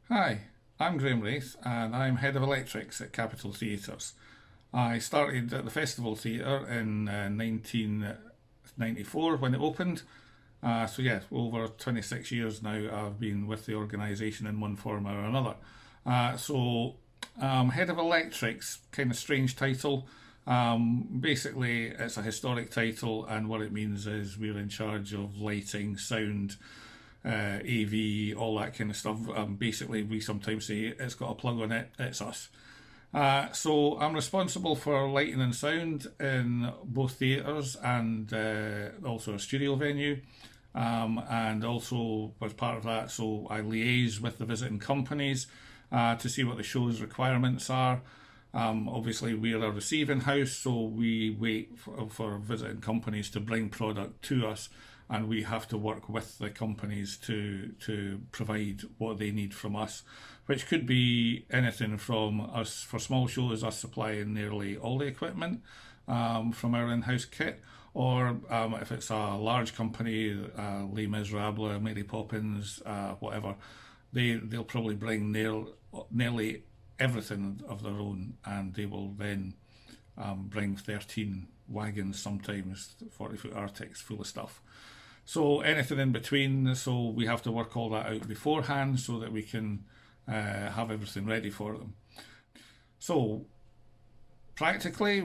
Hi, I'm Graham Raith and I'm Head of Electrics at Capitol Theatres. I started at the Festival Theatre in 1994 when it opened. Over 26 years now I've been with the organisation in one form or another. Head of Electrics, kind of strange title. Basically, it's a historic title, and what it means is we're in charge of lighting, sound, AV, all that kind of stuff. Basically, we sometimes say it's got a plug on it, it's us. So I'm responsible for lighting and sound in both theatres and also a studio venue. And also, as part of that, so I liaise with the visiting companies to see what the show's requirements are. Obviously, we're a receiving house, so we wait for visiting companies to bring product to us, and we have to work with the companies to provide what they need from us, which could be anything from us for small shows, us supplying nearly all the equipment from our in-house kit, or if it's a large company, Les Miserables, Mary Poppins, whatever, they'll probably bring nearly everything of their own, and they will then bring 13 wagons, sometimes 40-foot Arctics full of stuff. So anything in between, so we have to work all that out beforehand so that we can have everything ready for them. So practically,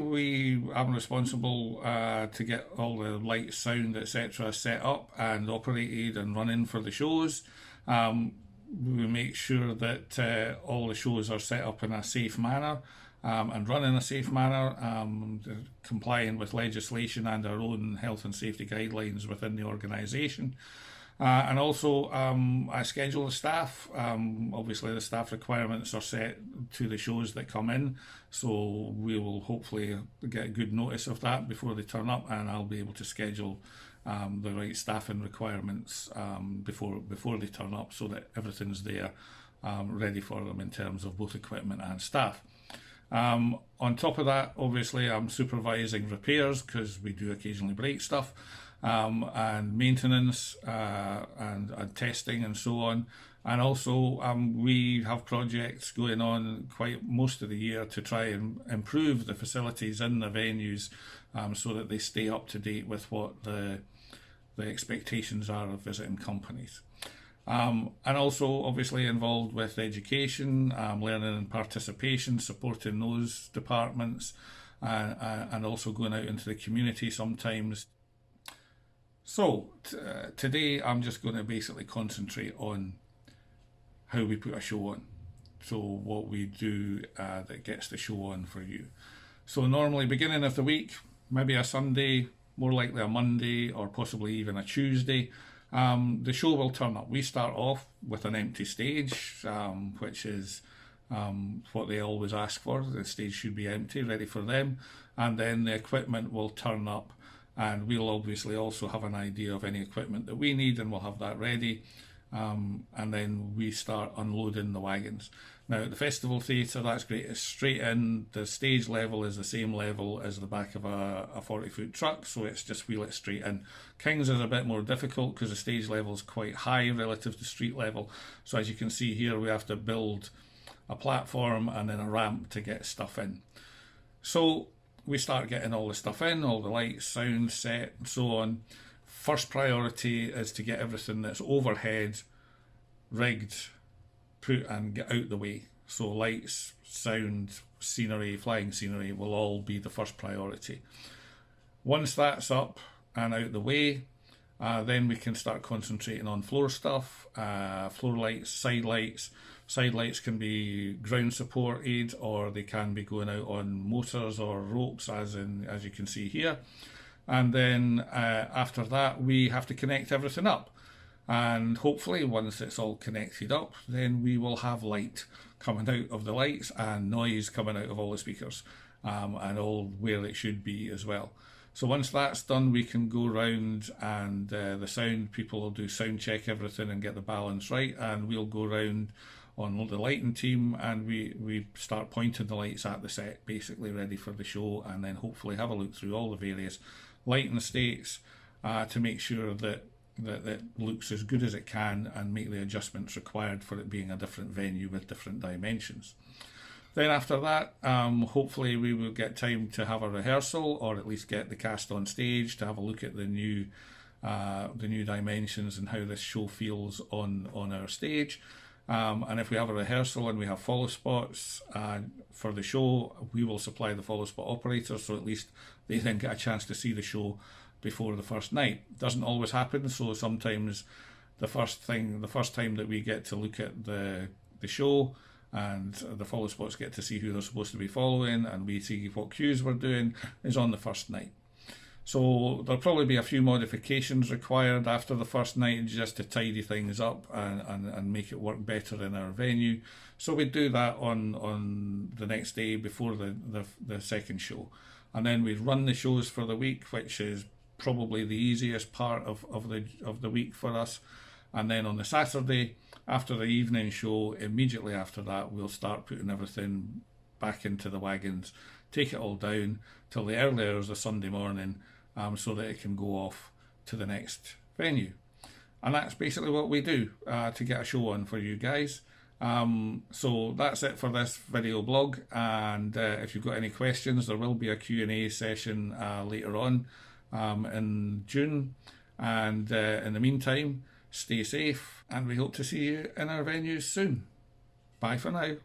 I'm responsible to get all the light, sound, etc. set up and operated and running for the shows. We make sure that all the shows are set up in a safe manner and run in a safe manner, complying with legislation and our own health and safety guidelines within the organisation. And also, I schedule the staff. Obviously, the staff requirements are set to the shows that come in, so we will hopefully get good notice of that before they turn up, and I'll be able to schedule the right staffing requirements before they turn up, so that everything's there ready for them in terms of both equipment and staff. On top of that, obviously, I'm supervising repairs because we do occasionally break stuff, and maintenance and testing and so on. And also, we have projects going on quite most of the year to try and improve the facilities in the venues so that they stay up to date with what the expectations are of visiting companies. And also, obviously, involved with education, learning and participation, supporting those departments, and also going out into the community sometimes. So, today I'm just going to basically concentrate on how we put a show on. So, what we do that gets the show on for you. So, normally, beginning of the week, maybe a Sunday, more likely a Monday, or possibly even a Tuesday, the show will turn up. We start off with an empty stage, which is what they always ask for. The stage should be empty, ready for them, and then the equipment will turn up, and we'll obviously also have an idea of any equipment that we need, and we'll have that ready, and then we start unloading the wagons. Now, at the Festival Theatre, that's great. It's straight in. The stage level is the same level as the back of a 40-foot truck, so it's just wheel it straight in. King's is a bit more difficult because the stage level is quite high relative to street level. So as you can see here, we have to build a platform and then a ramp to get stuff in. So we start getting all the stuff in, all the lights, sound, set, and so on. First priority is to get everything that's overhead rigged, put and get out the way. So lights, sound, scenery, flying scenery will all be the first priority. Once that's up and out the way, then we can start concentrating on floor stuff, floor lights, side lights. Side lights can be ground supported, or they can be going out on motors or ropes, as you can see here. And then after that, we have to connect everything up. And hopefully, once it's all connected up, then we will have light coming out of the lights and noise coming out of all the speakers, and all where it should be as well. So once that's done, we can go round, and the sound people will do sound check everything and get the balance right, and we'll go round on the lighting team, and we start pointing the lights at the set, basically ready for the show, and then hopefully have a look through all the various lighting states to make sure that that looks as good as it can and make the adjustments required for it being a different venue with different dimensions. Then after that, hopefully we will get time to have a rehearsal, or at least get the cast on stage to have a look at the new dimensions and how this show feels on our stage. And if we have a rehearsal and we have follow spots for the show, we will supply the follow spot operators, so at least they then get a chance to see the show before the first night. Doesn't always happen, so sometimes the first time that we get to look at the show and the follow spots get to see who they're supposed to be following and we see what cues we're doing is on the first night. So there'll probably be a few modifications required after the first night just to tidy things up and make it work better in our venue. So we do that on the next day before the second show. And then we run the shows for the week, which is probably the easiest part of the week for us. And then on the Saturday, after the evening show, immediately after that, we'll start putting everything back into the wagons, take it all down till the early hours of Sunday morning, so that it can go off to the next venue. And that's basically what we do to get a show on for you guys. So that's it for this video blog, and if you've got any questions, there will be a Q&A session later on in June. And in the meantime, stay safe, and we hope to see you in our venues soon. Bye for now.